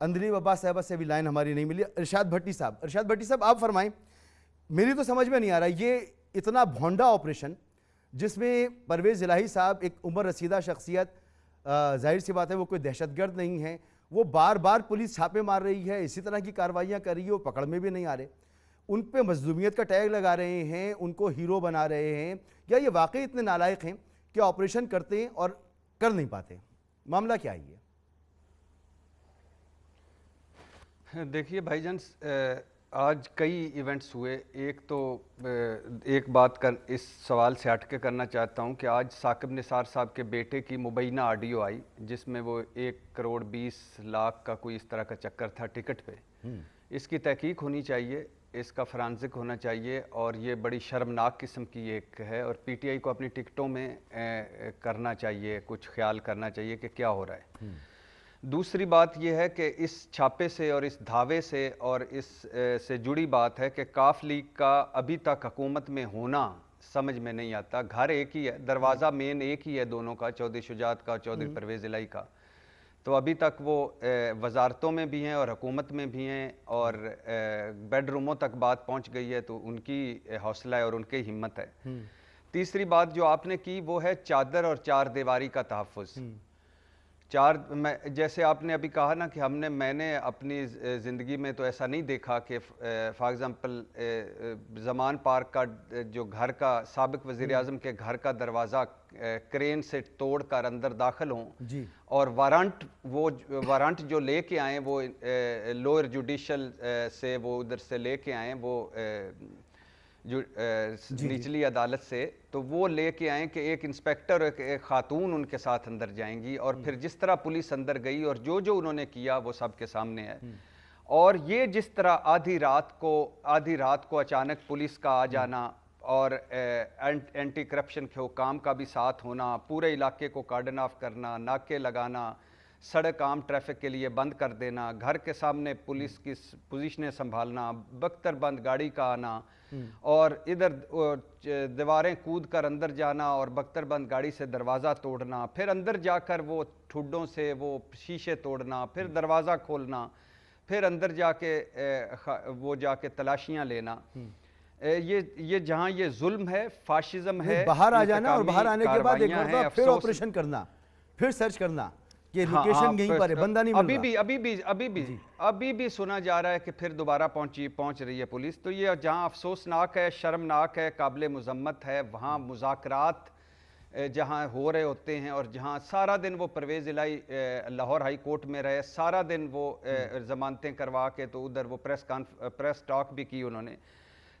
اندلی وبا صاحبہ سے بھی لائن ہماری نہیں ملی. ارشاد بھٹی صاحب آپ فرمائیں, میری تو سمجھ میں نہیں آ رہا یہ اتنا بھونڈا آپریشن جس میں پرویز الہی صاحب ایک عمر رسیدہ شخصیت, ظاہر سی بات ہے وہ کوئی دہشت گرد نہیں ہے, وہ بار بار پولیس چھاپے مار رہی ہے, اسی طرح کی کارروائیاں کر رہی ہے, وہ پکڑ میں بھی نہیں آ رہے, ان پہ مظلومیت کا ٹیگ لگا رہے ہیں, ان کو ہیرو بنا رہے ہیں, یا یہ واقعی اتنے نالائق ہیں کہ آپریشن کرتے ہیں اور کر نہیں پاتے؟ معاملہ کیا ہے یہ؟ دیکھیے بھائی جان, آج کئی ایونٹس ہوئے. ایک تو ایک بات اس سوال سے ہٹ کے کرنا چاہتا ہوں کہ آج ثاقب نثار صاحب کے بیٹے کی مبینہ آڈیو آئی جس میں وہ 1,20,00,000 کا کوئی اس طرح کا چکر تھا ٹکٹ پہ. اس کی تحقیق ہونی چاہیے, اس کا فرانزک ہونا چاہیے, اور یہ بڑی شرمناک قسم کی ایک ہے, اور پی ٹی آئی کو اپنی ٹکٹوں میں کرنا چاہیے, کچھ خیال کرنا چاہیے کہ کیا ہو رہا ہے. دوسری بات یہ ہے کہ اس چھاپے سے اور اس دھاوے سے اور اس سے جڑی بات ہے کہ کاف لیگ کا ابھی تک حکومت میں ہونا سمجھ میں نہیں آتا. گھر ایک ہی ہے, دروازہ مین ایک ہی ہے دونوں کا, چودھری شجاعت کا اور چودھری پرویز الہی کا. تو ابھی تک وہ وزارتوں میں بھی ہیں اور حکومت میں بھی ہیں, اور بیڈ روموں تک بات پہنچ گئی ہے, تو ان کی حوصلہ ہے اور ان کی ہمت ہے. تیسری بات جو آپ نے کی وہ ہے چادر اور چار دیواری کا تحفظ. جیسے آپ نے ابھی کہا نا کہ میں نے اپنی زندگی میں تو ایسا نہیں دیکھا کہ فار ایگزامپل زمان پارک کا جو گھر کا سابق وزیر اعظم کے گھر کا دروازہ کرین سے توڑ کر اندر داخل ہوں, اور وارنٹ جو لے کے آئیں وہ لوئر جوڈیشل سے وہ ادھر سے لے کے آئیں, وہ جو نچلی عدالت سے, تو وہ لے کے آئیں کہ ایک انسپیکٹر اور ایک خاتون ان کے ساتھ اندر جائیں گی, اور پھر جس طرح پولیس اندر گئی اور جو انہوں نے کیا وہ سب کے سامنے ہے. اور یہ جس طرح آدھی رات کو اچانک پولیس کا آ جانا اور اینٹی کرپشن کے حکام کا بھی ساتھ ہونا, پورے علاقے کو کارڈن آف کرنا, ناکے لگانا, سڑک عام ٹریفک کے لیے بند کر دینا, گھر کے سامنے پولیس کی پوزیشنیں سنبھالنا, بختر بند گاڑی کا آنا, اور ادھر دیواریں کود کر اندر جانا اور بختر بند گاڑی سے دروازہ توڑنا, پھر اندر جا کر وہ ٹھڈوں سے وہ شیشے توڑنا, پھر دروازہ کھولنا, پھر اندر جا کے تلاشیاں لینا. یہ جہاں یہ ظلم ہے, فاشزم ہے, باہر آ جانا اور باہر آنے کے بعد ایک مرتبہ پھر آپریشن کرنا, پھر سرچ کرنا کہ لوکیشن یہیں پر ہے, بندہ نہیں مل رہا. ابھی بھی سنا جا رہا ہے کہ پھر دوبارہ پہنچ رہی ہے پولیس. تو یہ جہاں افسوسناک ہے, شرمناک ہے, قابل مذمت ہے, وہاں مذاکرات جہاں ہو رہے ہوتے ہیں اور جہاں سارا دن وہ پرویز الہی لاہور ہائی کورٹ میں رہے, سارا دن وہ ضمانتیں کروا کے, تو ادھر وہ پریس ٹاک بھی کی انہوں نے.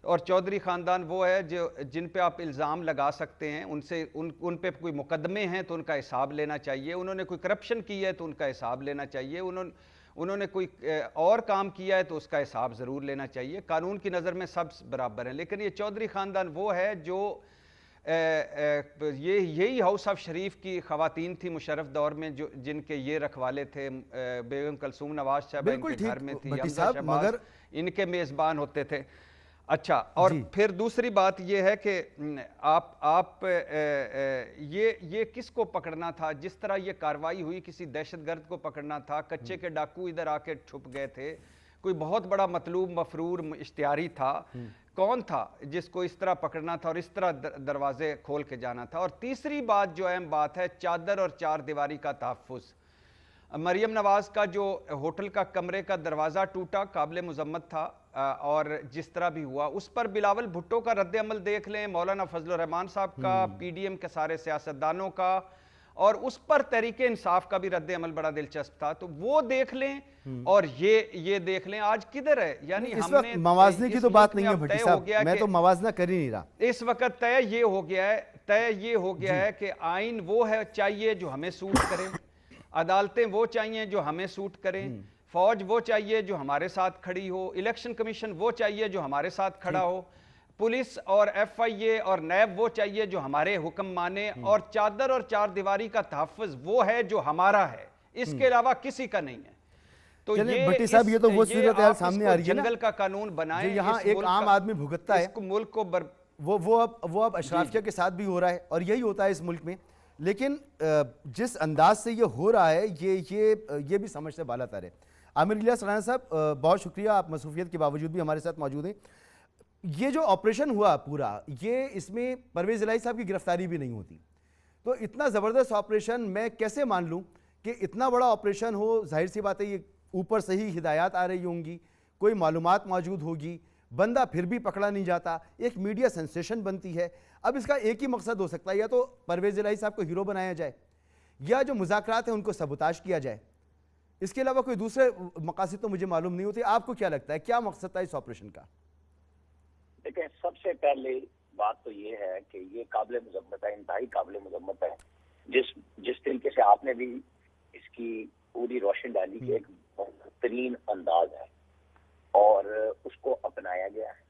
اور چودھری خاندان وہ ہے جن پہ آپ الزام لگا سکتے ہیں, ان پہ کوئی مقدمے ہیں تو ان کا حساب لینا چاہیے, انہوں نے کوئی کرپشن کی ہے تو ان کا حساب لینا چاہیے, انہوں نے کوئی اور کام کیا ہے تو اس کا حساب ضرور لینا چاہیے. قانون کی نظر میں سب برابر ہیں, لیکن یہ چودھری خاندان وہ ہے جو یہی ہاؤس آف شریف کی خواتین تھی مشرف دور میں جن کے یہ رکھوالے تھے, بیگم کلثوم نواز صاحبہ ان کے گھر میں تھی, حمزہ شہباز ان کے میزبان ہوتے تھے. اچھا, اور پھر دوسری بات یہ ہے کہ آپ یہ کس کو پکڑنا تھا؟ جس طرح یہ کاروائی ہوئی کسی دہشت گرد کو پکڑنا تھا, کچے کے ڈاکو ادھر آ کے چھپ گئے تھے, کوئی بہت بڑا مطلوب مفرور اشتہاری تھا, کون تھا جس کو اس طرح پکڑنا تھا اور اس طرح دروازے کھول کے جانا تھا؟ اور تیسری بات جو اہم بات ہے, چادر اور چار دیواری کا تحفظ. مریم نواز کا جو ہوٹل کا کمرے کا دروازہ ٹوٹا قابل مذمت تھا, اور جس طرح بھی ہوا اس پر بلاول بھٹو کا رد عمل دیکھ لیں, مولانا فضل الرحمان صاحب کا, پی ڈی ایم کے سارے سیاستدانوں کا, اور اس پر تحریک انصاف کا بھی رد عمل بڑا دلچسپ تھا, تو وہ دیکھ لیں اور یہ دیکھ لیں آج کدھر ہے. یعنی اس وقت موازنے کی تو بات نہیں ہے بھٹی صاحب, میں تو موازنہ کر ہی نہیں رہا. اس وقت طے یہ ہو گیا ہے کہ آئین وہ ہے چاہیے جو ہمیں سوٹ کرے, عدالتیں وہ چاہیے جو ہمیں سوٹ کریں, فوج وہ چاہیے جو ہمارے ساتھ کھڑی ہو, الیکشن کمیشن وہ چاہیے جو ہمارے ساتھ کھڑا ہو, پولیس اور ایف آئی اے اور نیب وہ چاہیے جو ہمارے حکم مانے, اور چادر اور چار دیواری کا تحفظ وہ ہے جو ہمارا ہے, اس کے علاوہ کسی کا نہیں ہے. تو یہ تو وہ صورتحال سامنے آ رہی ہے نا, جنگل کا قانون بنائیں, یہاں ایک عام آدمی بھگتتا ہے, ملک کو وہ اب اشرافیہ کے ساتھ بھی ہو رہا ہے, اور یہی ہوتا ہے اس ملک میں. لیکن جس انداز سے یہ ہو رہا ہے یہ بھی سمجھ سے بالا تر ہے. عامر الیاس رانا صاحب بہت شکریہ، آپ مصروفیت کے باوجود بھی ہمارے ساتھ موجود ہیں. یہ جو آپریشن ہوا پورا، یہ اس میں پرویز الہی صاحب کی گرفتاری بھی نہیں ہوتی، تو اتنا زبردست آپریشن میں کیسے مان لوں کہ اتنا بڑا آپریشن ہو؟ ظاہر سی بات ہے یہ اوپر سے ہی ہدایات آ رہی ہوں گی، کوئی معلومات موجود ہوگی، بندہ پھر بھی پکڑا نہیں جاتا، ایک میڈیا سنسیشن بنتی ہے. اب اس کا ایک ہی مقصد ہو سکتا ہے، یا تو پرویز الہی صاحب کو ہیرو بنایا جائے، یا جو مذاکرات ہیں ان کو سبوتاش کیا جائے. اس کے علاوہ کوئی دوسرے مقاصد تو مجھے معلوم نہیں ہوتے. آپ کو کیا لگتا ہے کیا مقصد تھا اس آپریشن کا؟ دیکھیں، سب سے پہلے بات تو یہ ہے کہ یہ قابل مذمت ہے، انتہائی قابل مذمت ہے. جس طریقے سے آپ نے بھی اس کی پوری روشن ڈالی کہ ایک بہترین انداز ہے اور اس کو اپنایا گیا ہے،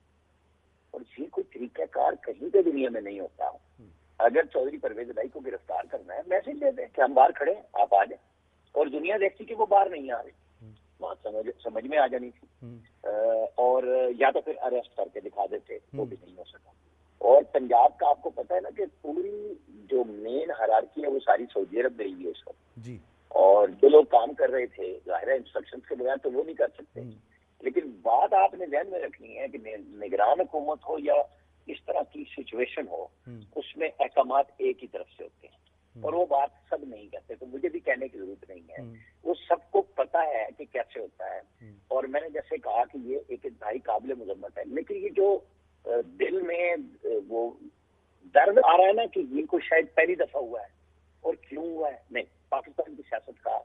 اور یہ کوئی طریقہ کار کہیں پہ دنیا میں نہیں ہوتا. اگر چودھری پرویز الہی کو گرفتار کرنا ہے، میسج دے دیں کہ ہم باہر کھڑے ہیں، آپ آ جائیں، اور دنیا دیکھتی کہ وہ باہر نہیں آ رہی، بات سمجھ میں آ جانی تھی. اور یا تو پھر اریسٹ کر کے دکھا دیتے، وہ بھی نہیں ہو سکا. اور پنجاب کا آپ کو پتہ ہے نا کہ پوری جو مین ہرارکی ہے وہ ساری سعودی عرب گئی ہے اس وقت جی. اور جو لوگ کام کر رہے تھے ظاہر ہے انسٹرکشن کے بغیر تو وہ نہیں کر سکتے. لیکن بات آپ نے ذہن میں رکھنی ہے کہ نگران حکومت ہو یا اس طرح کی سچویشن ہو، اس میں احکامات ایک ہی طرف سے ہوتے ہیں، اور وہ بات سب نہیں کرتے. تو مجھے بھی کہنے کی ضرورت نہیں ہے، وہ سب کو پتا ہے کہ کیسے ہوتا ہے. اور میں نے جیسے کہا کہ یہ ایک انتہائی قابل مذمت ہے، لیکن یہ جو دل میں وہ درد آ رہا ہے نا کہ یہ کوئی شاید پہلی دفعہ ہوا ہے اور کیوں ہوا ہے، نہیں. پاکستان کی سیاست کا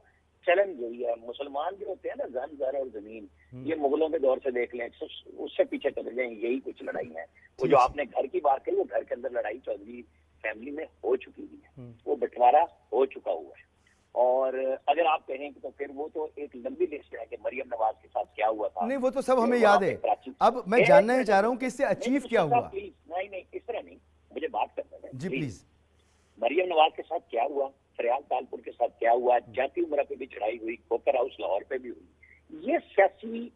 چیلنج یہی ہے. مسلمان جو ہوتے ہیں نا، زن زر اور زمین، یہ مغلوں کے دور سے دیکھ لیں، اس سے پیچھے چلے جائیں، یہی کچھ لڑائی ہے. وہ جو آپ نے گھر کی بات کہی، وہ گھر کے اندر لڑائی چودھری فیملی میں ہو چکی ہے، وہ بٹوارا ہو چکا ہوا ہے. اور اگر آپ کہیں تو پھر وہ تو ایک لمبی لسٹ ہے کہ مریم نواز کے ساتھ کیا ہوا تھا. نہیں، وہ تو سب ہمیں یاد ہے. اب میں جاننا ہی چاہ رہا ہوں کہ اس سے اچیو کیا ہوا. نہیں اس طرح نہیں، مجھے بات کرنے دیں جی پلیز. مریم نواز کے ساتھ کیا ہوا، فریال تالپور کے ساتھ کیا ہوا، جاتی عمرہ پہ بھی چڑھائی ہوئی، کوکر ہاؤس لاہور پہ بھی ہوئی. یہ سیاسی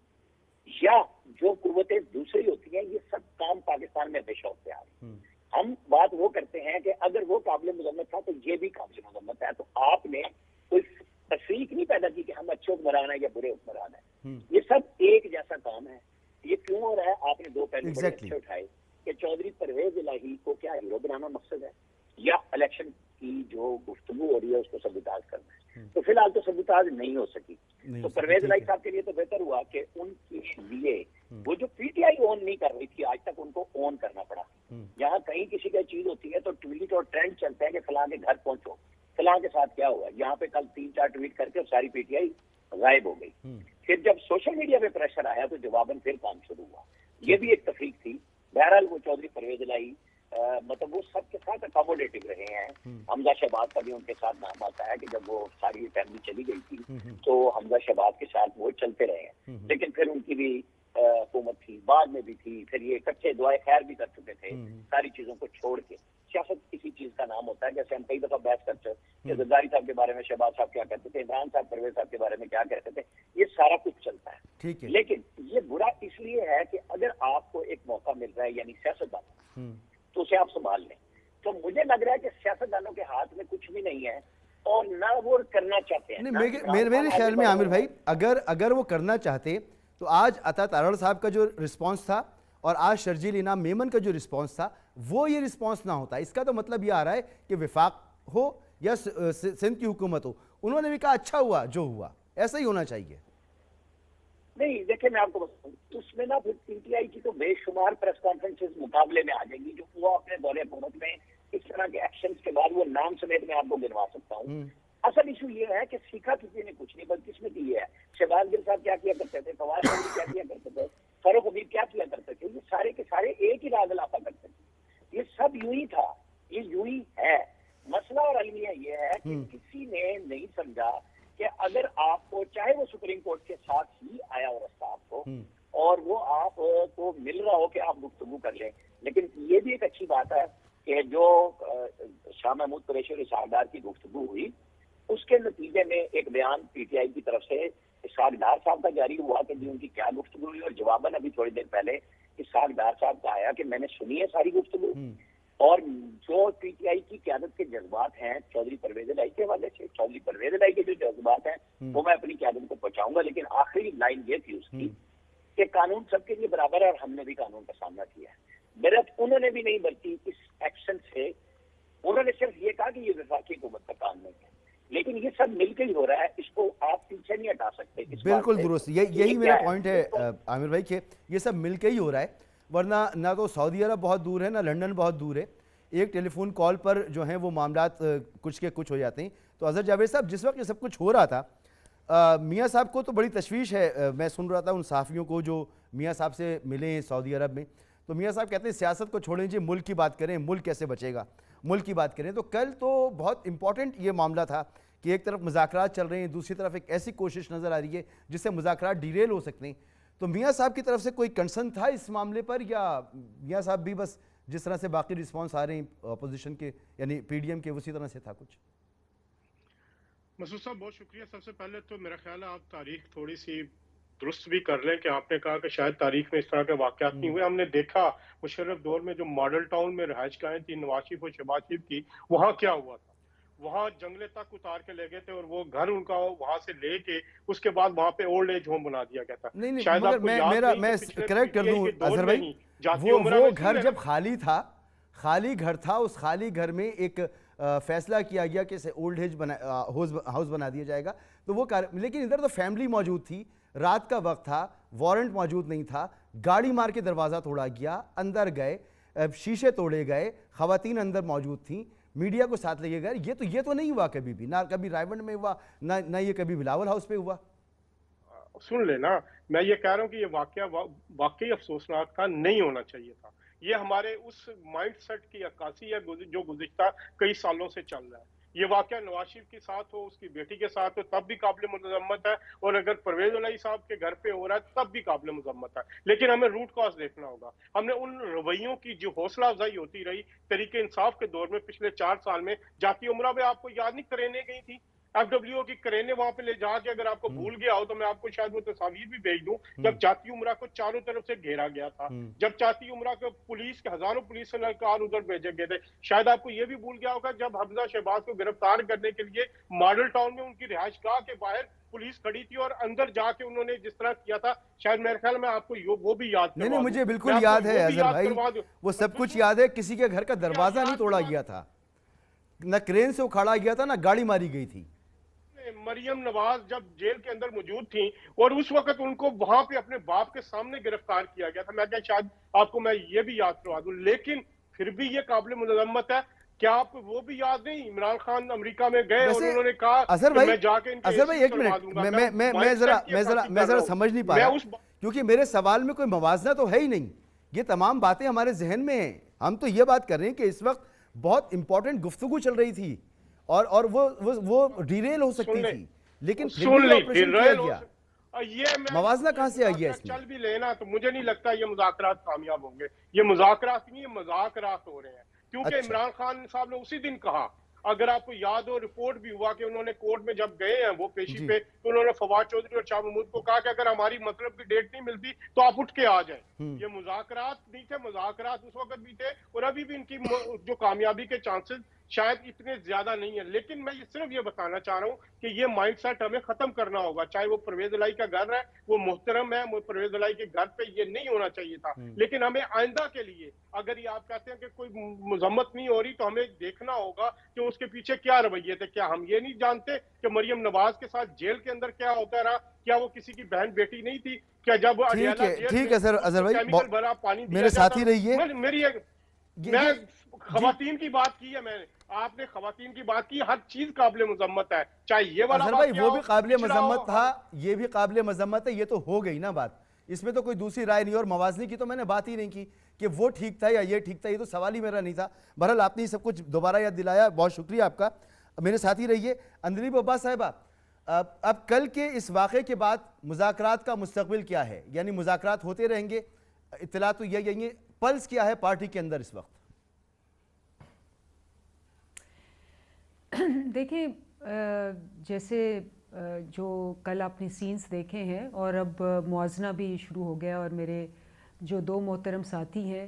یا جو قوتیں دوسری ہوتی ہیں، یہ سب کام پاکستان میں ہمیشہ ہوتے آ رہے ہیں. ہم بات وہ کرتے ہیں کہ اگر وہ قابل مذمت تھا تو یہ بھی قابل مذمت ہے. تو آپ نے کوئی تفریق نہیں پیدا کی کہ ہم اچھے حکمران ہیں یا برے حکمران ہیں. یہ سب ایک جیسا کام ہے. یہ کیوں ہو رہا ہے؟ آپ نے دو پہلو بڑے اچھے اٹھائے کہ چودھری پرویز الہی کو کیا ہیرو بنانا مقصد ہے، یا الیکشن کی جو گفتگو ہو رہی ہے اس کو سبوتاژ کرنا ہے. تو فی الحال تو سبوتاژ نہیں ہو سکی. تو پرویز الہی صاحب کے لیے تو بہتر ہوا کہ ان کے لیے وہ جو پی ٹی آئی اون نہیں کر رہی تھی آج تک، ان کو اون کرنا پڑا. یہاں کہیں کسی کا چیز ہوتی ہے تو ٹویٹ اور ٹرینڈ چلتے ہیں کہ فلاں کے گھر پہنچو، فلاں کے ساتھ کیا ہوا. یہاں پہ کل 3-4 ٹویٹ کر کے ساری پی ٹی آئی غائب ہو گئی. پھر جب سوشل میڈیا پہ پریشر آیا تو جواباً پھر کام شروع ہوا. یہ بھی ایک تفریق تھی. بہرحال وہ چودھری پرویز الہی مطلب وہ سب کے ساتھ اکاموڈیٹو رہے ہیں. حمزہ شہباز کا بھی ان کے ساتھ نام آتا ہے کہ جب وہ ساری فیملی چلی گئی تھی تو حمزہ شہباز کے ساتھ وہ چلتے رہے ہیں. لیکن پھر ان کی بھی حکومت تھی، بعد میں بھی تھی، پھر یہ اکٹھے دعائے خیر بھی کر چکے تھے ساری چیزوں کو چھوڑ کے. سیاست کسی چیز کا نام ہوتا ہے. جیسے ہم کئی دفعہ بحث کرتے کہ زرداری صاحب کے بارے میں شہباز صاحب کیا کہتے تھے، عمران صاحب پرویز صاحب کے بارے میں کیا کہتے تھے، یہ سارا کچھ چلتا ہے. لیکن یہ برا اس لیے ہے کہ اگر آپ کو ایک موقع مل رہا ہے یعنی سیاست دان، تو اسے آپ سنبھال لیں. تو مجھے لگ رہا ہے کہ سیاست دانوں کے ہاتھ میں کچھ بھی نہیں ہے اور نہ وہ کرنا چاہتے ہیں. میرے خیال میں عامر بھائی اگر وہ کرنا چاہتے تو آج عطا تارڑ صاحب کا جو رسپانس تھا اور آج شرجیل انعام میمن کا جو رسپانس تھا وہ یہ رسپانس نہ ہوتا. اس کا تو مطلب یہ آ رہا ہے کہ وفاق ہو یا سندھ کی حکومت ہو، انہوں نے بھی کہا اچھا ہوا جو ہوا، ایسا ہی ہونا چاہیے. نہیں دیکھیں، میں آپ کو بتاؤں اس میں نا پھر پی ٹی آئی کی تو بے شمار پریس کانفرنسز مقابلے میں آ جائیں گی جو وہ اپنے دور حکومت میں اس طرح کے ایکشنز کے بعد وہ نام سمیت میں آپ کو گنوا سکتا ہوں. اصل ایشو یہ ہے کہ سیکھا کسی نے کچھ نہیں، بدقسمتی یہ ہے. شہباز گل صاحب کیا کیا کرتے تھے، فواد چودھری کیا کیا کرتے تھے، فاروق حبیب کیا کیا کرتے تھے، یہ سارے کے سارے ایک ہی راز لاپا کرتے تھے. یہ سب یوں ہی تھا، یہ یوں ہی ہے. مسئلہ اور المیہ یہ ہے کہ کسی نے نہیں سمجھا کہ اگر آپ کو چاہے وہ سپریم کورٹ کے ساتھ ہی آیا ہو رستہ آپ کو اور وہ آپ کو مل رہا ہو کہ آپ گفتگو کر لیں. لیکن یہ بھی ایک اچھی بات ہے کہ جو شاہ محمود قریشی اور اسحاق ڈار کی گفتگو ہوئی اس کے نتیجے میں ایک بیان پی ٹی آئی کی طرف سے اسحاق ڈار صاحب کا جاری ہوا کہ ان کی کیا گفتگو ہوئی. اور جواباً ابھی تھوڑی دیر پہلے اسحاق ڈار صاحب کا آیا کہ میں نے سنی ہے ساری گفتگو اور جو پی ٹی آئی کی قیادت کے جذبات ہیں چودھری پرویز الہی کے حوالے سے، چودھری پرویز الہی کے جو جذبات ہیں وہ میں اپنی قیادت کو پہنچاؤں گا، لیکن آخری لائن یہ تھی اس کی کہ قانون سب کے لیے برابر ہے اور ہم نے بھی قانون کا سامنا کیا ہے۔ میرا انہوں نے بھی نہیں برتی اس ایکشن سے، انہوں نے صرف یہ کہا کہ یہ وفاقی حکومت کا کام نہیں ہے، لیکن یہ سب مل کے ہی ہو رہا ہے، اس کو آپ پیچھے نہیں ہٹا سکتے۔ بالکل درست، یہی میرا پوائنٹ ہے عامر بھائی کہ یہ سب مل کے ہی ہو رہا ہے، ورنہ نہ تو سعودی عرب بہت دور ہے، نہ لنڈن بہت دور ہے، ایک ٹیلی فون کال پر جو ہیں وہ معاملات کچھ کے کچھ ہو جاتے ہیں۔ تو اظہر جاوید صاحب، جس وقت یہ سب کچھ ہو رہا تھا، میاں صاحب کو تو بڑی تشویش ہے، میں سن رہا تھا ان صحافیوں کو جو میاں صاحب سے ملے ہیں سعودی عرب میں، تو میاں صاحب کہتے ہیں سیاست کو چھوڑیں جی، ملک کی بات کریں، ملک کیسے بچے گا، ملک کی بات کریں۔ تو کل تو بہت امپورٹنٹ یہ معاملہ تھا کہ ایک طرف مذاکرات چل رہے ہیں، دوسری طرف ایک ایسی کوشش نظر آ رہی ہے جس سے مذاکرات ڈیریل ہو سکتے ہیں، تو میاں صاحب کی طرف سے کوئی کنسرن تھا اس معاملے پر، یا میاں صاحب بھی بس جس طرح سے باقی رسپانس آ رہے ہیں اپوزیشن کے یعنی پی ڈی ایم کے اسی طرح سے تھا کچھ؟ مسعود صاحب بہت شکریہ۔ سب سے پہلے تو میرا خیال ہے آپ تاریخ تھوڑی سی درست بھی کر لیں کہ آپ نے کہا کہ شاید تاریخ میں اس طرح کے واقعات نہیں ہوئے۔ ہم نے دیکھا مشرف دور میں جو ماڈل ٹاؤن میں رہائش گاہیں تھی نواز شریف اور شہباز شریف کی، وہاں کیا ہوا تھا، وہاں جنگلے تک اتار کے لے گئے تھے اور وہ گھر ان کا وہاں سے لے کے اس کے بعد وہاں پہ اولڈ ایج ہوم بنا دیا گیا تھا۔ نہیں شاید مگر آپ کو یاد نہیں میں کہ پچھلے کریکٹ کر دوں اظہر بھائی، وہ گھر جب خالی تھا، خالی گھر تھا، اس خالی گھر میں ایک فیصلہ کیا گیا کہ اسے اولڈ ایج ہاؤس بنا دیا جائے گا، تو وہ لیکن ادھر تو فیملی موجود تھی، رات کا وقت تھا، وارنٹ موجود نہیں تھا، گاڑی مار کے دروازہ توڑا گیا، اندر گئے، شیشے توڑے گئے، خواتین اندر موجود تھیں، میڈیا کو ساتھ لے گئے، یہ تو نہیں ہوا کبھی بھی، نہ کبھی رائے میں ہوا، نہ یہ کبھی بلاول ہاؤس پہ ہوا۔ سن لینا، میں یہ کہہ رہا ہوں کہ یہ واقعہ واقعی افسوسناک تھا، نہیں ہونا چاہیے تھا۔ یہ ہمارے اس مائنڈ سیٹ کی عکاسی ہے جو گزشتہ کئی سالوں سے چل رہا ہے۔ یہ واقعہ نواز شریف کے ساتھ ہو، اس کی بیٹی کے ساتھ ہو، تب بھی قابل مذمت ہے، اور اگر پرویز الہی صاحب کے گھر پہ ہو رہا ہے تب بھی قابل مذمت ہے، لیکن ہمیں روٹ کاز دیکھنا ہوگا۔ ہم نے ان رویوں کی جو حوصلہ افزائی ہوتی رہی تحریک انصاف کے دور میں پچھلے 4 سال میں، جاتی عمرہ میں آپ کو یاد نہیں کرینے گئی تھی، ایف ڈبلیو او کی کرینے وہاں پہ لے جا کے، اگر آپ کو بھول گیا ہو تو میں آپ کو شاید وہ تصاویر بھی بھیج دوں، جب جاتی عمرہ کو چاروں طرف سے گھیرا گیا تھا، جب جاتی عمرہ کو پولیس کے ہزاروں پولیس اہلکار ادھر بھیجے گئے تھے، شاید آپ کو یہ بھی بھول گیا ہوگا جب حمزہ شہباز کو گرفتار کرنے کے لیے ماڈل ٹاؤن میں ان کی رہائش گاہ کے باہر پولیس کھڑی تھی اور اندر جا کے انہوں نے جس طرح کیا تھا، شاید میرے خیال میں آپ کو وہ بھی یاد کروا دوں۔ نہیں مجھے بالکل یاد ہے اظہر بھائی، وہ سب کچھ یاد ہے، کسی کے گھر کا دروازہ نہیں توڑا گیا تھا، نہ کرین سے اکھاڑا گیا تھا، نہ گاڑی ماری گئی تھی۔ مریم نواز جب جیل کے اندر موجود تھیں اور اس وقت ان کو وہاں پہ اپنے باپ کے سامنے گرفتار کیا گیا تھا، میں کہا شاید آپ کو میں یہ بھی یاد کروا دوں، لیکن پھر بھی یہ قابل مذمت ہے۔ کیا آپ کو وہ بھی یاد نہیں، عمران خان امریکہ میں گئے اور انہوں نے کہا کہ میں جا کے ان کے ایک منٹ، میں ذرا سمجھ نہیں پا رہا، کیونکہ میرے سوال میں کوئی موازنہ تو ہے ہی نہیں، یہ تمام باتیں ہمارے ذہن میں ہیں، ہم تو یہ بات کر رہے ہیں کہ اس وقت بہت امپورٹنٹ گفتگو چل رہی تھی اور وہ ڈیریل ہو سکتی تھی، لیکن پھر بھی آپریشن کیا گیا، موازنہ کہاں سے آئی ہے اس میں؟ چل بھی لینا تو مجھے نہیں لگتا یہ مذاکرات کامیاب ہوں گے، یہ مذاکرات نہیں، یہ مذاکرات ہو رہے ہیں، کیونکہ عمران خان صاحب نے اسی دن کہا، اگر آپ کو یاد ہو رپورٹ بھی ہوا کہ انہوں نے کورٹ میں جب گئے ہیں وہ پیشی پہ، تو انہوں نے فواد چودھری اور شاہ محمود کو کہا کہ اگر ہماری مطلب کی ڈیٹ نہیں ملتی تو آپ اٹھ کے آ جائیں۔ یہ مذاکرات نہیں تھے، مذاکرات اس وقت بھی تھے اور ابھی بھی ان کی جو کامیابی کے چانسز شاید اتنے زیادہ نہیں ہیں، لیکن میں صرف یہ بتانا چاہ رہا ہوں کہ یہ مائنڈ سیٹ ہمیں ختم کرنا ہوگا، چاہے وہ پرویز الہی کا گھر ہے، وہ محترم ہے، وہ پرویز الہی کے گھر پہ یہ نہیں ہونا چاہیے تھا، لیکن ہمیں آئندہ کے لیے اگر یہ آپ کہتے ہیں کہ کوئی مذمت نہیں ہو رہی تو ہمیں دیکھنا ہوگا کہ اس کے پیچھے کیا رویے تھے۔ کیا ہم یہ نہیں جانتے کہ مریم نواز کے ساتھ جیل کے اندر کیا ہوتا رہا؟ کیا وہ کسی کی بہن بیٹی نہیں تھی؟ کیا جب اڈیالہ جیل میں اظہر بھائی کیمیکل بھرا پانی دیا میرے جاتا؟ ساتھی رہیے، میں خواتین کی بات کی ہے، میں نے آپ نے خواتین کی بات کی، ہر چیز قابل مذمت ہے، چاہے یہ والا اظہر بھائی وہ بھی قابل مذمت تھا، یہ بھی قابل مذمت ہے، یہ تو ہو گئی نا بات، اس میں تو کوئی دوسری رائے نہیں، اور موازنے کی تو میں نے بات ہی نہیں کی کہ وہ ٹھیک تھا یا یہ ٹھیک تھا، یہ تو سوال ہی میرا نہیں تھا۔ بہرحال آپ نے یہ سب کچھ دوبارہ یاد دلایا، بہت شکریہ آپ کا۔ میرے ساتھی رہیے اندلیب عباس صاحبہ، اب کل کے اس واقعے کے بعد مذاکرات کا مستقبل کیا ہے؟ یعنی مذاکرات ہوتے رہیں گے؟ اطلاع تو یہ پلس کیا ہے پارٹی کے اندر اس وقت؟ دیکھیں، جیسے جو کل آپ نے سینز دیکھے ہیں اور اب موازنہ بھی شروع ہو گیا، اور میرے جو 2 محترم ساتھی ہیں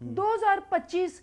2025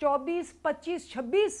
24, 25, 26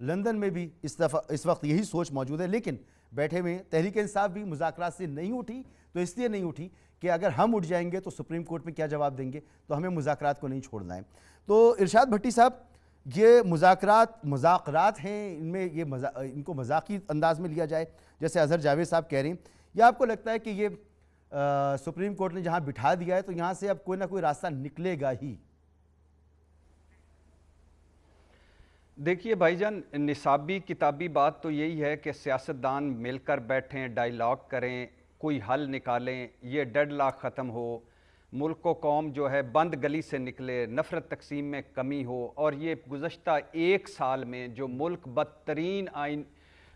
لندن میں بھی اس وقت یہی سوچ موجود ہے، لیکن بیٹھے ہوئے تحریک انصاف بھی مذاکرات سے نہیں اٹھی، تو اس لیے نہیں اٹھی کہ اگر ہم اٹھ جائیں گے تو سپریم کورٹ میں کیا جواب دیں گے، تو ہمیں مذاکرات کو نہیں چھوڑنا ہے۔ تو ارشاد بھٹی صاحب، یہ مذاکرات ہیں، ان میں ان کو مذاقی انداز میں لیا جائے جیسے اظہر جاوید صاحب کہہ رہے ہیں، یا آپ کو لگتا ہے کہ یہ سپریم کورٹ نے جہاں بٹھا دیا ہے تو یہاں سے اب کوئی نہ کوئی راستہ نکلے گا ہی؟ دیکھیے بھائی جان، نصابی کتابی بات تو یہی ہے کہ سیاستدان مل کر بیٹھیں، ڈائیلاگ کریں، کوئی حل نکالیں، یہ ڈیڈ لاک ختم ہو، ملک و قوم جو ہے بند گلی سے نکلے، نفرت تقسیم میں کمی ہو، اور یہ گزشتہ 1 سال میں جو ملک بدترین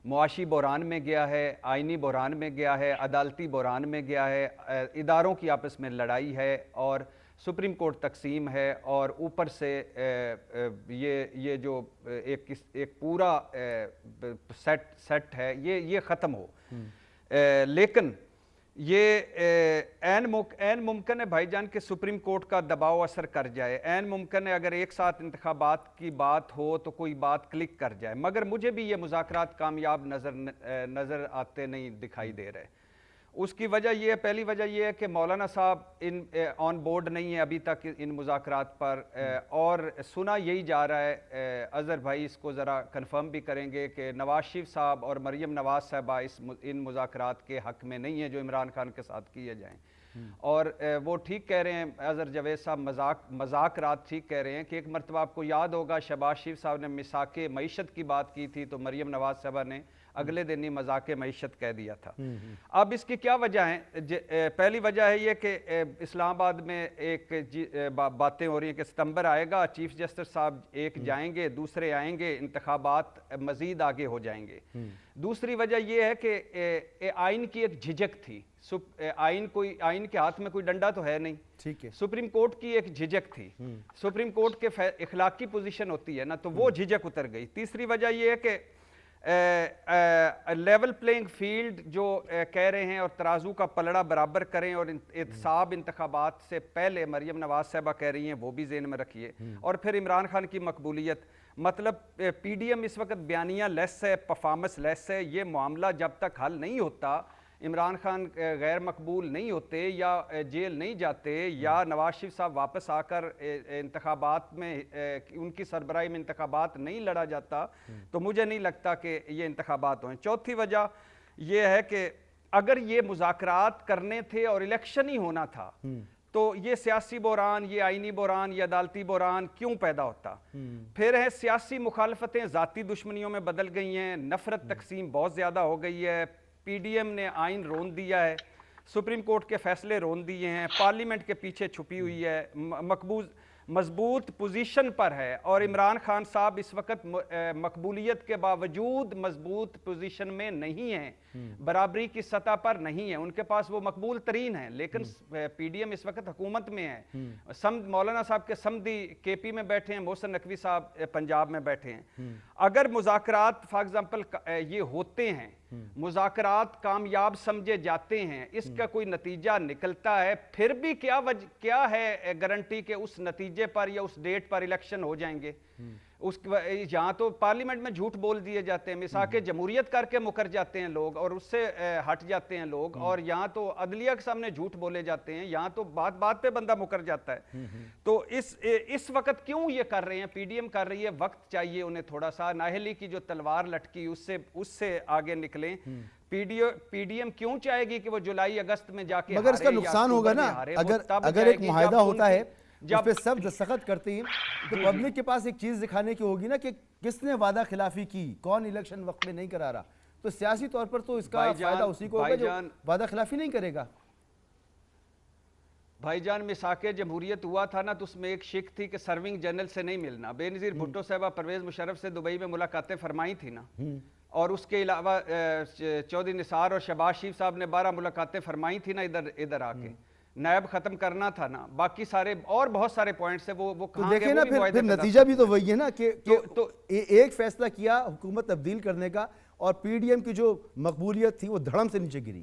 معاشی بحران میں گیا ہے، آئینی بحران میں گیا ہے، عدالتی بحران میں گیا ہے، اداروں کی آپس میں لڑائی ہے، اور سپریم کورٹ تقسیم ہے، اور اوپر سے یہ جو ایک پورا سیٹ ہے یہ ختم ہو۔ لیکن یہ عین ممکن ہے بھائی جان کہ سپریم کورٹ کا دباؤ اثر کر جائے، عین ممکن ہے اگر ایک ساتھ انتخابات کی بات ہو تو کوئی بات کلک کر جائے، مگر مجھے بھی یہ مذاکرات کامیاب نظر آتے نہیں دکھائی دے رہے۔ اس کی وجہ یہ ہے، پہلی وجہ یہ ہے کہ مولانا صاحب آن بورڈ نہیں ہے ابھی تک ان مذاکرات پر، اور سنا یہی جا رہا ہے، اظہر بھائی اس کو ذرا کنفرم بھی کریں گے کہ نواز شریف صاحب اور مریم نواز صاحبہ ان مذاکرات کے حق میں نہیں ہیں جو عمران خان کے ساتھ کیے جائیں، اور وہ ٹھیک کہہ رہے ہیں اظہر جاوید صاحب، مذاکرات ٹھیک کہہ رہے ہیں کہ ایک مرتبہ آپ کو یاد ہوگا شہباز شریف صاحب نے مساق معیشت کی بات کی تھی تو مریم نواز صاحبہ نے اگلے دن ہی مذاق معیشت کہہ دیا تھا۔ اب اس کی کیا وجہ ہیں؟ پہلی وجہ ہے یہ کہ اسلام آباد میں ایک باتیں ہو رہی ہیں کہ ستمبر آئے گا، چیف جسٹس صاحب ایک جائیں گے، دوسرے آئیں گے، انتخابات مزید آگے ہو جائیں گے۔ دوسری وجہ یہ ہے کہ آئین کی ایک جھجک تھی، آئین کے ہاتھ میں کوئی ڈنڈا تو ہے نہیں، ٹھیک ہے، سپریم کورٹ کی ایک جھجک تھی، سپریم کورٹ کے اخلاقی پوزیشن ہوتی ہے نا، تو وہ جھجک اتر گئی۔ تیسری وجہ یہ ہے کہ لیول پلینگ فیلڈ جو کہہ رہے ہیں اور ترازو کا پلڑا برابر کریں، اور احتساب انتخابات سے پہلے مریم نواز صاحبہ کہہ رہی ہیں، وہ بھی ذہن میں رکھیے، اور پھر عمران خان کی مقبولیت، مطلب پی ڈی ایم اس وقت بیانیہ لیس ہے، پرفارمنس لیس ہے، یہ معاملہ جب تک حل نہیں ہوتا، عمران خان غیر مقبول نہیں ہوتے یا جیل نہیں جاتے یا نواز شریف صاحب واپس آ کر انتخابات میں ان کی سربراہی میں انتخابات نہیں لڑا جاتا، تو مجھے نہیں لگتا کہ یہ انتخابات ہوئیں۔ چوتھی وجہ یہ ہے کہ اگر یہ مذاکرات کرنے تھے اور الیکشن ہی ہونا تھا تو یہ سیاسی بحران، یہ آئینی بحران، یہ عدالتی بحران کیوں پیدا ہوتا؟ پھر ہے سیاسی مخالفتیں ذاتی دشمنیوں میں بدل گئی ہیں، نفرت تقسیم بہت زیادہ ہو گئی ہے، پی ڈی ایم نے آئین رون دیا ہے، سپریم کورٹ کے فیصلے رون دیے ہیں، پارلیمنٹ کے پیچھے چھپی ہوئی ہے، مضبوط پوزیشن پر ہے، اور عمران خان صاحب اس وقت مقبولیت کے باوجود مضبوط پوزیشن میں نہیں ہیں، برابری کی سطح پر نہیں ہیں، ان کے پاس وہ مقبول ترین ہیں، لیکن پی ڈی ایم اس وقت حکومت میں ہے، مولانا صاحب کے سمدھی کے پی میں بیٹھے ہیں، محسن نقوی صاحب پنجاب میں بیٹھے ہیں۔ اگر مذاکرات فار ایگزامپل یہ ہوتے ہیں، مذاکرات کامیاب سمجھے جاتے ہیں، اس کا کوئی نتیجہ نکلتا ہے، پھر بھی کیا ہے گارنٹی کہ اس نتیجے پر یا اس ڈیٹ پر الیکشن ہو جائیں گے؟ یہاں تو پارلیمنٹ میں جھوٹ بول دیے جاتے ہیں، مساق جمہوریت کر کے مکر جاتے ہیں لوگ اور اس سے ہٹ جاتے ہیں لوگ، اور یہاں تو عدلیہ کے سامنے جھوٹ بولے جاتے ہیں، یہاں تو بات پہ بندہ مکر جاتا ہے۔ تو اس وقت کیوں یہ کر رہے ہیں؟ پی ڈی ایم کر رہی ہے، وقت چاہیے انہیں تھوڑا سا، نااہلی کی جو تلوار لٹکی اس سے آگے نکلیں۔ پی ڈی ایم کیوں چاہے گی کہ وہ جولائی اگست میں جا کے، مگر اس کا نقصان ہوگا نا، اگر ایک معاہدہ ہوتا ہے اس پہ سب دستخط کرتے ہیں تو پبلک کے پاس ایک چیز دکھانے کی ہوگی نا کہ کس نے وعدہ خلافی کی، کون الیکشن وقت میں نہیں کرا رہا، تو سیاسی طور پر تو اس کا فائدہ اسی کو ہوگا جو وعدہ خلافی نہیں کرے گا۔ بھائی جان مساق جمہوریت ہوا تھا نا، تو اس میں ایک شک تھی کہ سرونگ جنرل سے نہیں ملنا، بے نظیر بھٹو صاحبہ پرویز مشرف سے دبئی میں ملاقاتیں فرمائی تھی نا، اور اس کے علاوہ چودھری نثار اور شہباز شریف صاحب نے 12 ملاقاتیں فرمائی تھی نا ادھر آ کے، نیب ختم کرنا تھا نا، باقی سارے اور بہت سارے پوائنٹس ہیں، وہ کہاں گئے؟ دیکھیں نا پھر نتیجہ بھی تو وہی ہے نا کہ ایک فیصلہ کیا حکومت تبدیل کرنے کا، اور پی ڈی ایم کی جو مقبولیت تھی وہ دھڑم سے نیچے گری۔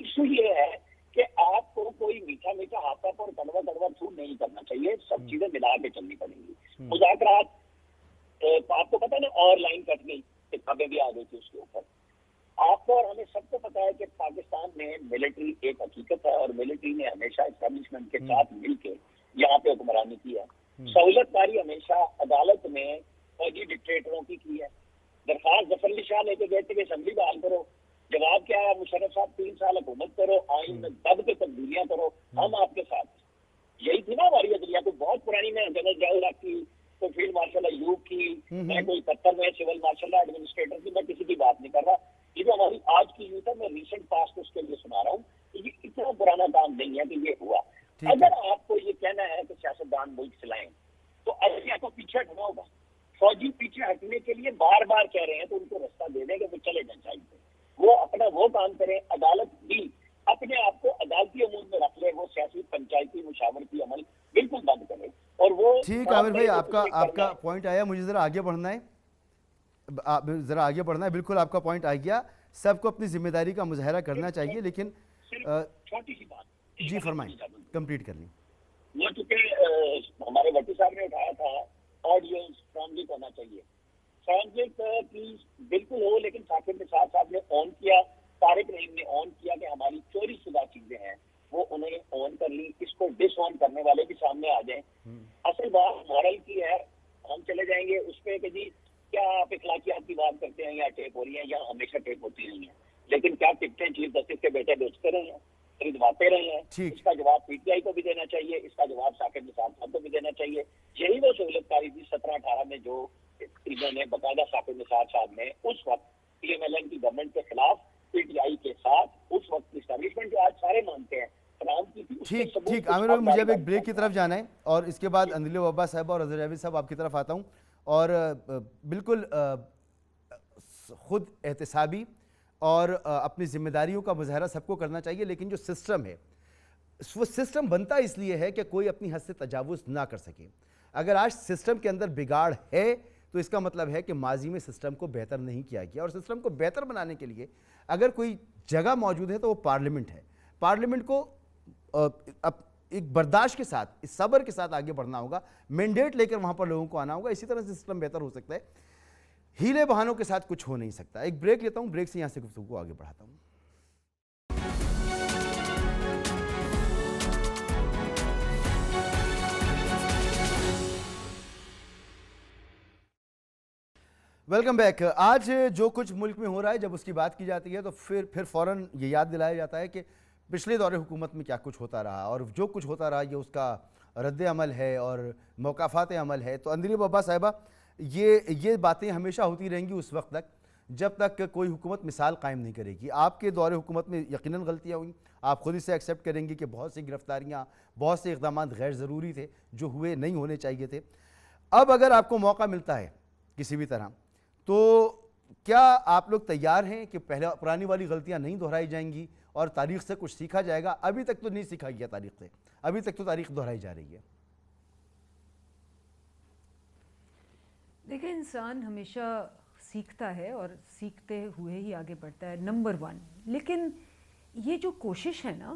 ایشو یہ ہے کہ آپ کو کوئی میٹھا میٹھا ہاتھا پر کڑوا کڑوا تھو نہیں کرنا چاہیے, سب چیزیں ملا کے چلنی پڑیں گی. مذاکرات آپ کو پتا نا, اور لائن کٹ گئی, کتابیں بھی آ گئی تھی اس کے اوپر. آپ کو اور ہمیں سب کو پتا ہے کہ پاکستان میں ملٹری ایک حقیقت ہے, اور ملٹری نے ہمیشہ اسٹیبلشمنٹ کے ساتھ مل کے یہاں پہ حکمرانی کی ہے. سہولت کاری ہمیشہ عدالت میں فوجی ڈکٹیٹروں کی ہے. درخواست ظفر علی شاہ لے کے گئے تھے کہ اسمبلی بحال کرو, جواب کیا ہے, مشرف صاحب 3 سال حکومت کرو, آئین میں دب کے تبدیلیاں کرو, ہم آپ کے ساتھ. یہی تھی نا ہماری عدلیہ. کوئی بہت پرانی میں جنرل ضیاء کی, کوئی فیلڈ مارشل ایوب کی, میں کوئی 71 میں سول مارشل ایڈمنسٹریٹر کی, میں کسی کی بات نہیں کر رہا. یہ جو ہماری آج کی یوتھ ہے, میں ریسنٹ پاسٹ اس کے لیے سنا رہا ہوں. یہ اتنا پرانا کام نہیں ہے کہ یہ ہوا. اگر آپ کو یہ کہنا ہے کہ سیاستدان ملک چلائیں تو عدلیہ کو پیچھے ہٹنا ہوگا. فوجی پیچھے ہٹنے کے لیے بار بار کہہ رہے ہیں تو ان کو رستہ دے دیں کہ وہ چلے جائیں چاہیے. وہ اپنا وہ کام کریں. عدالت بھی اپنے آپ کو عدالتی امور میں رکھ لے. وہ سیاسی پنچایتی مشاورتی عمل بالکل بند کرے. اور وہ ٹھیک عامر بھائی, آپ کا پوائنٹ آیا, مجھے ذرا آگے بڑھنا ہے. بالکل آپ کا پوائنٹ آ گیا. سب کو اپنی ذمہ داری کا مظاہرہ کرنا چاہیے, لیکن چھوٹی سی بات جی فرمائیں, کمپلیٹ کر لیں. وہ چونکہ ہمارے بٹی صاحب نے اٹھایا تھا, آڈینس ٹرانزٹ ہونا چاہیے. ٹرانزٹ کی بالکل ہو, لیکن ثاقب کے ساتھ ساتھ نے آن کیا, طارق رحیم نے آن کیا کہ ہماری چوری شدہ چیزیں ہیں وہ انہوں نے آن کر لی. اس کو ڈس آن کرنے والے بھی سامنے آ جائیں. اصل بات مارل کی ہے. ہم چلے جائیں گے اس پہ کہ جی کیا آپ اخلاقیات کی بات کرتے ہیں, یا ٹیپ ہو رہی ہیں, یا ہمیشہ ٹیپ ہوتی رہی ہیں, لیکن کیا ٹکٹیں چیف جسٹس کے بیٹے بیچتے رہے ہیں, خریدواتے رہے ہیں؟ اس کا جواب پی ٹی آئی کو بھی دینا چاہیے, اس کا جواب ثاقب نثار صاحب کو بھی دینا چاہیے. یہی وہ سہولت کاری تھی 17-18 میں جو انہوں نے باقاعدہ ثاقب نثار صاحب نے اس وقت پی ایم ایل این کی گورنمنٹ کے خلاف پی ٹی آئی کے ساتھ اس وقت کی اسٹیبلشمنٹ جو آج سارے مانتے ہیں کام کی تھی. ٹھیک عامر بھائی, مجھے اب ایک بریک کی طرف جانا ہے, اور اس کے بعد اندیل وابا صاحب اور اظہر جاوید صاحب آپ کی طرف آتا ہوں. اور بالکل خود احتسابی اور اپنی ذمہ داریوں کا مظاہرہ سب کو کرنا چاہیے, لیکن جو سسٹم ہے وہ سسٹم بنتا اس لیے ہے کہ کوئی اپنی حد سے تجاوز نہ کر سکے. اگر آج سسٹم کے اندر بگاڑ ہے تو اس کا مطلب ہے کہ ماضی میں سسٹم کو بہتر نہیں کیا گیا, اور سسٹم کو بہتر بنانے کے لیے اگر کوئی جگہ موجود ہے تو وہ پارلیمنٹ ہے. پارلیمنٹ کو ایک برداشت کے ساتھ, اس صبر کے ساتھ آگے بڑھنا ہوگا, مینڈیٹ لے کر وہاں پر لوگوں کو آنا ہوگا. اسی طرح سے سسٹم بہتر ہو سکتا ہے, ہیلے بہانوں کے ساتھ کچھ ہو نہیں سکتا. ایک بریک لیتا ہوں, بریک سے یہاں سے گفتگو کو آگے بڑھاتا ہوں. Welcome back. آج جو کچھ ملک میں ہو رہا ہے, جب اس کی بات کی جاتی ہے تو پھر فوراً یہ یاد دلایا جاتا ہے کہ پچھلے دور حکومت میں کیا کچھ ہوتا رہا, اور جو کچھ ہوتا رہا یہ اس کا رد عمل ہے اور موقفات عمل ہے. تو اندیل وابا صاحبہ, یہ باتیں ہمیشہ ہوتی رہیں گی اس وقت تک جب تک کوئی حکومت مثال قائم نہیں کرے گی. آپ کے دور حکومت میں یقیناً غلطیاں ہوئیں, آپ خود اسے ایکسیپٹ کریں گے کہ بہت سی گرفتاریاں, بہت سے اقدامات غیر ضروری تھے جو ہوئے نہیں ہونے چاہیے تھے. اب اگر آپ کو موقع ملتا ہے کسی بھی طرح, تو کیا آپ لوگ تیار ہیں کہ پرانی والی غلطیاں نہیں دہرائی جائیں گی اور تاریخ سے کچھ سیکھا جائے گا؟ ابھی تک تو نہیں سیکھا گیا تاریخ سے, ابھی تک تو تاریخ دہرائی جا رہی ہے. دیکھیں, انسان ہمیشہ سیکھتا ہے اور سیکھتے ہوئے ہی آگے بڑھتا ہے, نمبر 1. لیکن یہ جو کوشش ہے نا,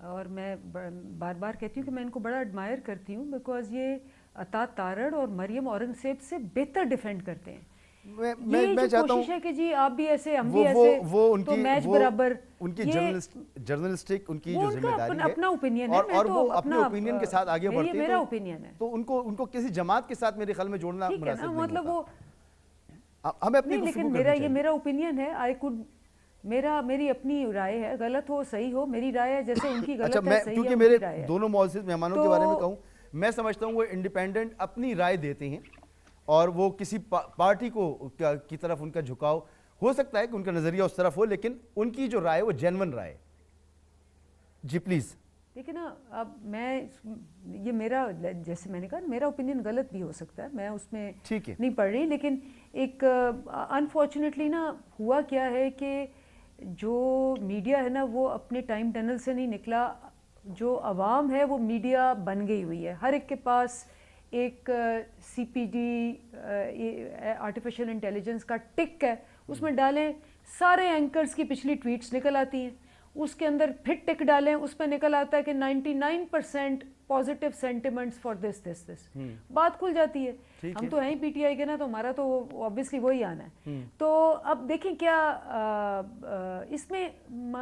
اور میں بار بار کہتی ہوں کہ میں ان کو بڑا ایڈمائر کرتی ہوں, بیکاز یہ عطا تارڑ اور مریم اورنگزیب سے بہتر ڈیفینڈ کرتے ہیں. یہ جو کوشش ہے کہ جی آپ بھی ایسے ہم بھی ایسے, تو میچ برابر, ان کی جرنلسٹک ان کی جو ذمہ داری ہے, اپنا اوپینین ہے, اور وہ اپنے اوپینین کے ساتھ آگے بڑھتے ہیں. میرا اوپینین ہے, تو ان کو کسی جماعت کے ساتھ میرے خیال میں جوڑنا مناسب نہیں ہوتا. مطلب وہ ہمیں اپنی نہیں, لیکن یہ میرا اوپینین ہے. میری اپنی رائے ہے, غلط ہو صحیح ہو, میری رائے ہے, جیسے ان کی غلط ہے صحیح ہے. کیونکہ میرے دونوں معزز مہمانوں کے بارے میں کہوں, میں سمجھتا ہوں وہ انڈیپینڈنٹ اپنی رائے دیتے ہیں, اور وہ کسی پارٹی کی طرف ان کا جھکاؤ ہو سکتا ہے کہ ان کا نظریہ اس طرف ہو, لیکن ان کی جو رائے وہ جینون رائے. G please. دیکھیں نا, اب یہ میرا, جیسے میں نے کہا, میرا اوپینین غلط بھی ہو سکتا ہے, میں اس میں نہیں پڑھ رہی, لیکن ایک انفارچونیٹلی نا ہوا کیا ہے کہ جو میڈیا ہے نا وہ اپنے ٹائم ٹنل سے نہیں نکلا. جو عوام ہے وہ میڈیا بن گئی ہوئی ہے, ہر ایک کے پاس ایک سی پی ڈی آرٹیفیشل انٹیلیجنس کا ٹک ہے, اس میں ڈالیں سارے اینکرز کی پچھلی ٹویٹس نکل آتی ہیں, اس کے اندر پھر ٹک ڈالیں, اس میں نکل آتا ہے کہ 99% پازیٹیو سینٹیمنٹس فار دس بات کھل جاتی ہے. ہم تو ہیں ہی پی ٹی آئی کے نا, تو ہمارا تو obviously وہی آنا ہے. تو اب دیکھیں کیا اس میں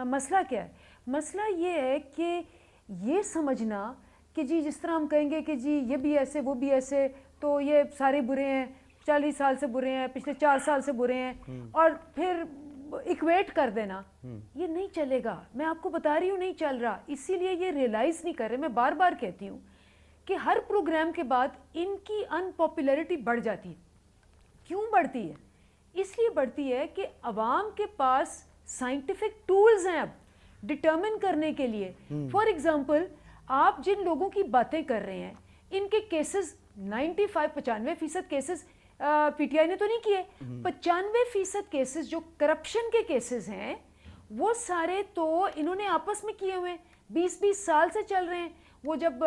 مسئلہ کیا ہے. مسئلہ یہ ہے کہ یہ سمجھنا کہ جی جس طرح ہم کہیں گے کہ جی یہ بھی ایسے وہ بھی ایسے, تو یہ سارے برے ہیں, 40 سال سے برے ہیں, پچھلے 4 سال سے برے ہیں, اور پھر ایکویٹ کر دینا, یہ نہیں چلے گا. میں آپ کو بتا رہی ہوں نہیں چل رہا. اسی لیے یہ ریئلائز نہیں کر رہے. میں بار بار کہتی ہوں کہ ہر پروگرام کے بعد ان کی ان پاپولیرٹی بڑھ جاتی ہے. کیوں بڑھتی ہے؟ اس لیے بڑھتی ہے کہ عوام کے پاس سائنٹیفک ٹولز ہیں اب ڈٹرمن کرنے کے لیے. فار ایگزامپل, آپ جن لوگوں کی باتیں کر رہے ہیں ان کے cases 95% cases P T I نے تو نہیں کیے. 95% کیسز جو کرپشن کے کیسز ہیں وہ سارے تو انہوں نے آپس میں کیے ہوئے ہیں, 20 سال سے چل رہے ہیں. وہ جب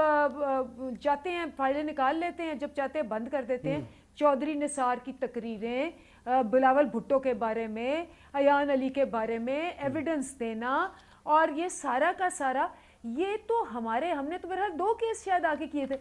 چاہتے ہیں فائلیں نکال لیتے ہیں, جب چاہتے ہیں بند کر دیتے ہیں. چودھری نثار کی تقریریں, بلاول بھٹو کے بارے میں, ایان علی کے بارے میں ایویڈنس دینا, اور یہ سارا کا سارا, یہ تو ہم نے تو بہرحال 2 کیس شاید آگے کیے تھے.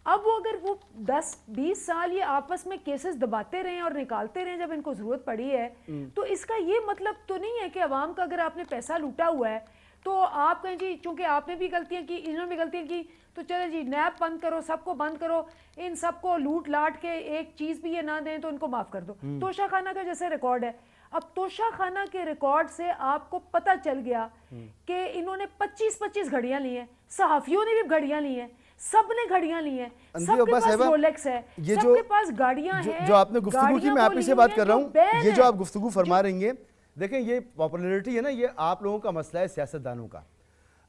اب وہ اگر وہ 10-20 سال یہ آپس میں کیسز دباتے رہے اور نکالتے رہے جب ان کو ضرورت پڑی ہے, تو اس کا یہ مطلب تو نہیں ہے کہ عوام کا اگر آپ نے پیسہ لوٹا ہوا ہے تو آپ کہیں جی چونکہ آپ نے بھی غلطیاں کی, انہوں نے بھی غلطیاں کی, تو چلے جی نیب بند کرو, سب کو بند کرو, ان سب کو لوٹ لاٹ کے ایک چیز بھی یہ نہ دیں تو ان کو معاف کر دو. توشہ خانہ کا جیسے ریکارڈ ہے, اب توشہ خانہ کے ریکارڈ سے آپ کو پتہ چل گیا کہ انہوں نے 25 گھڑیاں لی ہیں, صحافیوں نے بھی گھڑیاں لی ہیں, سب نے گھڑیاں لی ہیں, سب کے پاس رولیکس ہے, سب کے پاس گاڑیاں ہیں. جو آپ نے گفتگو کی, میں آپ ہی سے بات کر رہا ہوں, یہ جو آپ گفتگو فرما رہی ہیں, دیکھیں یہ پاپولیرٹی ہے نا, یہ آپ لوگوں کا مسئلہ ہے, سیاستدانوں کا.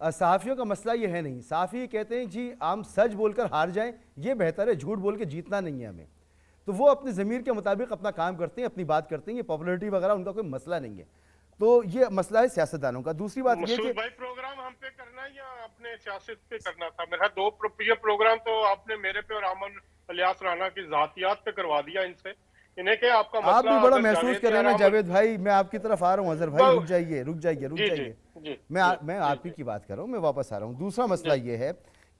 صحافیوں کا مسئلہ یہ ہے نہیں. صحافی کہتے ہیں جی ہم سچ بول کر ہار جائیں یہ بہتر ہے, جھوٹ بول کے جیتنا نہیں ہے ہمیں. تو وہ اپنے ضمیر کے مطابق اپنا کام کرتے ہیں, اپنی بات کرتے ہیں. یہ پاپولیرٹی وغیرہ ان کا کوئی مسئلہ نہیں ہے. تو یہ مسئلہ ہے سیاستدانوں کا. دوسری بات یہ کہ بھائی پروگرام ہم پہ کرنا ہے یا اپنے سیاست پہ کرنا تھا؟ میرا 2 پروگرام تو آپ نے میرے پہ اور امن الیاس رانا کی ذاتیات پہ کروا دیا. ان سے انہیں کہ آپ کا مسئلہ آپ بھی بڑا محسوس کر رہے ہیں نا جاوید بھائی, میں آپ کی طرف آ رہا ہوں. اظہر بھائی رک جائیے. میں آپ ہی کی بات کر رہا ہوں, میں واپس آ رہا ہوں. دوسرا مسئلہ یہ ہے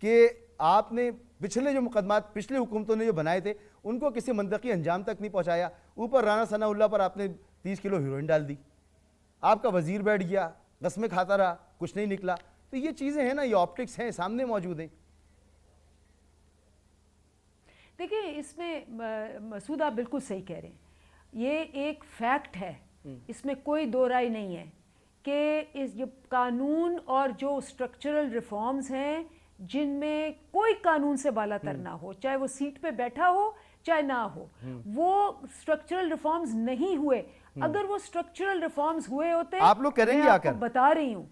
کہ آپ نے پچھلے جو مقدمات پچھلے حکومتوں نے جو بنائے تھے ان کو کسی منطقی انجام تک نہیں پہنچایا. اوپر رانا ثناء اللہ پر آپ نے 30 کلو ہیروئن ڈال دی, آپ کا وزیر بیٹھ گیا, قسمیں کھاتا رہا, کچھ نہیں نکلا. تو یہ چیزیں ہیں نا, یہ آپٹکس ہیں, سامنے موجود ہیں. دیکھیں اس میں مسعود آپ بالکل صحیح کہہ رہے ہیں, یہ ایک فیکٹ ہے, اس میں کوئی دو رائے نہیں ہے کہ یہ قانون اور جو اسٹرکچرل ریفارمز ہیں جن میں کوئی قانون سے بالا تر نہ ہو, چاہے وہ سیٹ پہ بیٹھا ہو چاہے نہ ہو, وہ اسٹرکچرل ریفارمز نہیں ہوئے. اگر وہ اسٹرکچرل ریفارمز ہوئے ہوتے, آپ لوگ کریں گے, میں آپ کو بتا رہی ہوں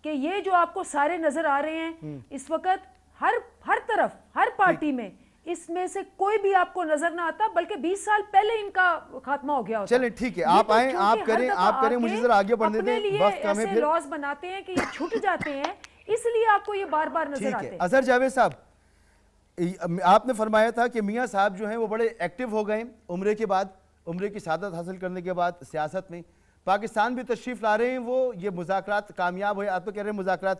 کہ یہ جو آپ کو سارے نظر آ رہے ہیں اس وقت ہر طرف, ہر پارٹی میں, اس میں سے کوئی بھی آپ کو نظر نہ آتا, بلکہ 20 سال پہلے ان کا خاتمہ ہو گیا ہوتا. چلیں ٹھیک ہے, آپ آئیں, آپ کریں, مجھے ذرا آگے بڑھنے دیں, وقت کم ہے. ایسے لاز بناتے ہیں کہ یہ چھٹ جاتے ہیں, اس لیے آپ کو یہ بار بار نظر آتے ہیں. اظہر جاوید صاحب, آپ نے فرمایا تھا کہ میاں صاحب جو ہیں وہ بڑے ایکٹیو ہو گئے عمرے کے بعد, عمرے کی سعادت حاصل کرنے کے بعد سیاست میں. پاکستان بھی تشریف لا رہے ہیں, وہ یہ مذاکرات کامیاب ہوئے. آپ تو کہہ رہے ہیں مذاکرات,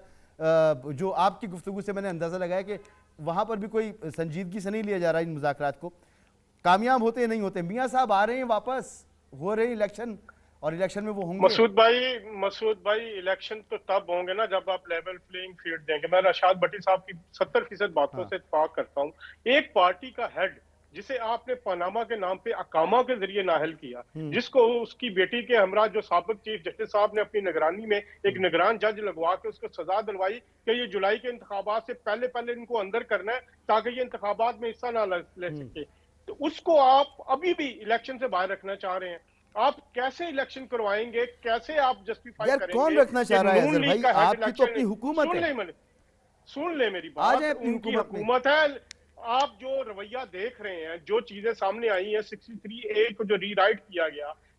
جو آپ کی گفتگو سے میں نے اندازہ لگایا کہ وہاں پر بھی کوئی سنجیدگی سے نہیں لیا جا رہا ان مذاکرات کو, کامیاب ہوتے نہیں ہوتے. میاں صاحب آ رہے ہیں, واپس ہو رہے ہیں الیکشن, اور الیکشن میں وہ ہوں گے. مسعود بھائی الیکشن تو تب ہوں گے نا جب آپ لیول پلینگ فیلڈ دیں گے. میں رشاد بھٹی صاحب کی 70% باتوں سے اتفاق کرتا ہوں. ایک پارٹی کا ہیڈ جسے آپ نے پاناما کے نام پہ اقامہ کے ذریعے نااہل کیا, جس کو اس کی بیٹی کے ہمراہ جو سابق چیف جسٹس صاحب نے اپنی نگرانی میں ایک نگران جج لگوا کے اس کو سزا دلوائی کہ یہ جولائی کے انتخابات سے پہلے ان کو اندر کرنا ہے تاکہ یہ انتخابات میں حصہ نہ لے سکے, تو اس کو آپ ابھی بھی الیکشن سے باہر رکھنا چاہ رہے ہیں. آپ کیسے الیکشن کروائیں گے, کیسے آپ جسٹیفائی کریں گے؟ کون رکھنا چاہ رہا ہے اظہر بھائی؟ آپ کی تو اپنی حکومت ہے. سن لے میری بات, ان کی حکومت ہے. آپ جو رویہ دیکھ رہے ہیں, جو چیزیں سامنے آئی ہیں 63A کو جو ری رائٹ کیا گیا,